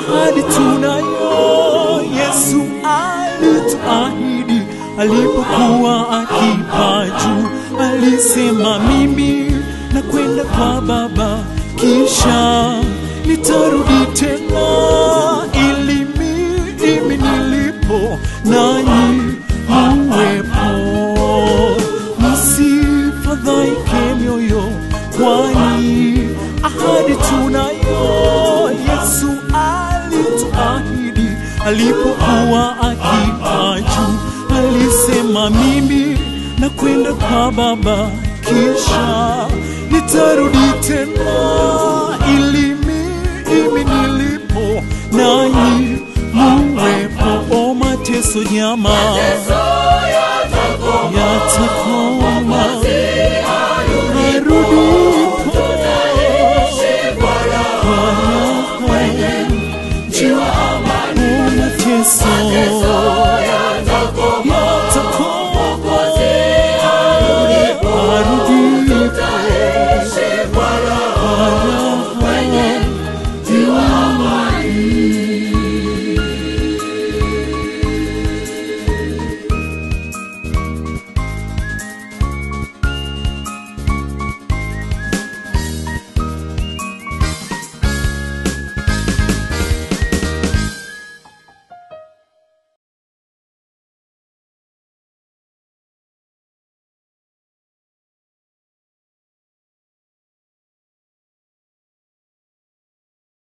ahadi tunayo. Yesu alituahidi alipokuwa akipaa juu, alisema mimi na kwenda kwa Baba, kisha nitarudi tena, ili mimi nilipo nanyi muwepo. Msifadhaike mioyo, kwani ahadi tunayo. Yesu alituahidi alipokuwa akipaa juu, alisema mimi na kwenda kwa Baba, kisha nitarudi tena, ili mimi nilipo nanyi muwepo. O mateso jamaa,